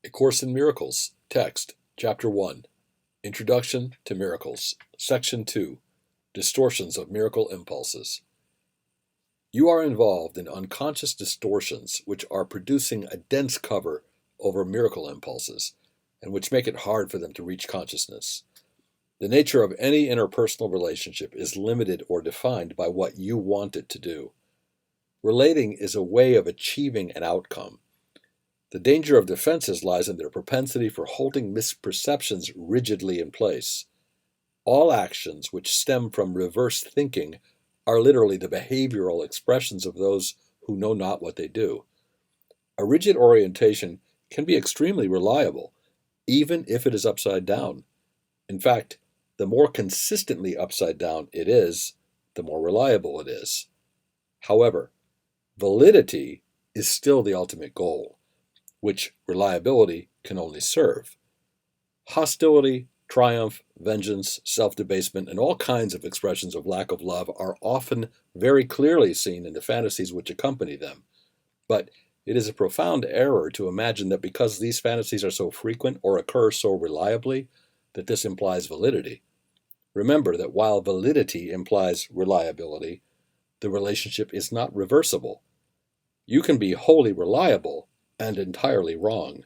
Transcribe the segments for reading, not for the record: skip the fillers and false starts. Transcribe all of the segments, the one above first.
A Course in Miracles, Text, Chapter 1, Introduction to Miracles, Section 2, Distortions of Miracle Impulses. You are involved in unconscious distortions which are producing a dense cover over miracle impulses, and which make it hard for them to reach consciousness. The nature of any interpersonal relationship is limited or defined by what you want it to do. Relating is a way of achieving an outcome. The danger of defenses lies in their propensity for holding misperceptions rigidly in place. All actions which stem from reverse thinking are literally the behavioral expressions of those who know not what they do. A rigid orientation can be extremely reliable, even if it is upside down. In fact, the more consistently upside down it is, the more reliable it is. However, validity is still the ultimate goal, which reliability can only serve. Hostility, triumph, vengeance, self-debasement, and all kinds of expressions of lack of love are often very clearly seen in the fantasies which accompany them. But it is a profound error to imagine that because these fantasies are so frequent or occur so reliably, that this implies validity. Remember that while validity implies reliability, the relationship is not reversible. You can be wholly reliable and entirely wrong.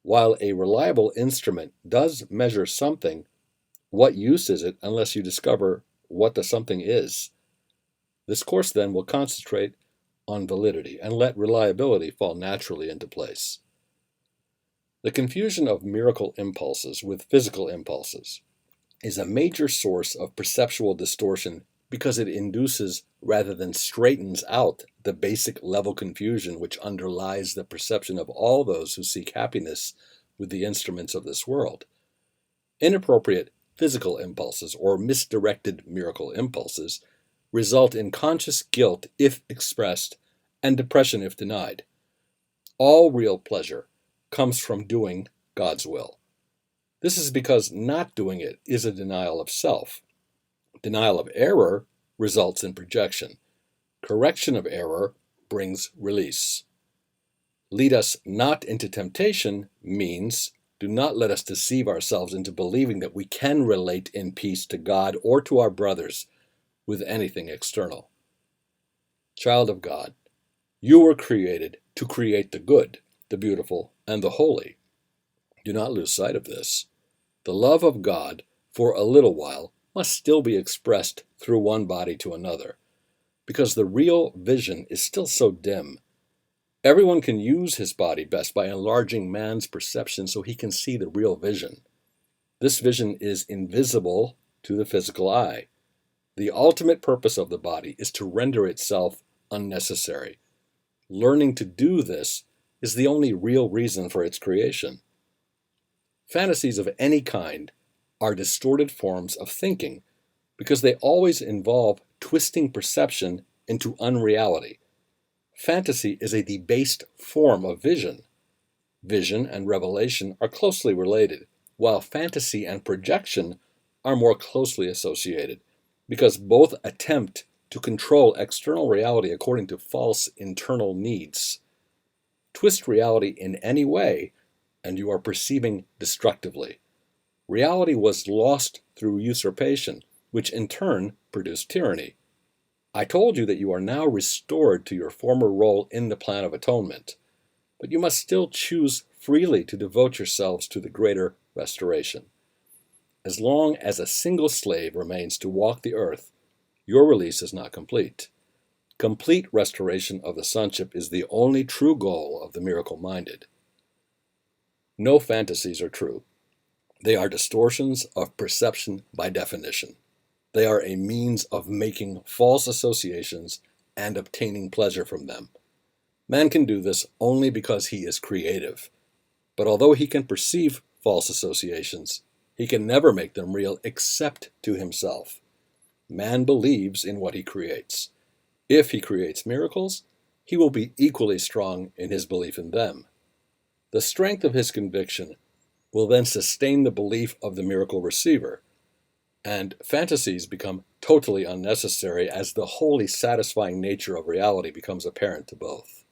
While a reliable instrument does measure something, what use is it unless you discover what the something is? This course then will concentrate on validity and let reliability fall naturally into place. The confusion of miracle impulses with physical impulses is a major source of perceptual distortion because it induces rather than straightens out the basic level confusion which underlies the perception of all those who seek happiness with the instruments of this world. Inappropriate physical impulses or misdirected miracle impulses result in conscious guilt if expressed and depression if denied. All real pleasure comes from doing God's will. This is because not doing it is a denial of self. Denial of error results in projection. Correction of error brings release. Lead us not into temptation means do not let us deceive ourselves into believing that we can relate in peace to God or to our brothers with anything external. Child of God, you were created to create the good, the beautiful, and the holy. Do not lose sight of this. The love of God, for a little while, must still be expressed through one body to another, because the real vision is still so dim. Everyone can use his body best by enlarging man's perception so he can see the real vision. This vision is invisible to the physical eye. The ultimate purpose of the body is to render itself unnecessary. Learning to do this is the only real reason for its creation. Fantasies of any kind are distorted forms of thinking because they always involve twisting perception into unreality. Fantasy is a debased form of vision. Vision and revelation are closely related, while fantasy and projection are more closely associated, because both attempt to control external reality according to false internal needs. Twist reality in any way, and you are perceiving destructively. Reality was lost through usurpation, which in turn produced tyranny. I told you that you are now restored to your former role in the plan of atonement, but you must still choose freely to devote yourselves to the greater restoration. As long as a single slave remains to walk the earth, your release is not complete. Complete restoration of the sonship is the only true goal of the miracle-minded. No fantasies are true. They are distortions of perception by definition. They are a means of making false associations and obtaining pleasure from them. Man can do this only because he is creative. But although he can perceive false associations, he can never make them real except to himself. Man believes in what he creates. If he creates miracles, he will be equally strong in his belief in them. The strength of his conviction will then sustain the belief of the miracle receiver, and fantasies become totally unnecessary as the wholly satisfying nature of reality becomes apparent to both.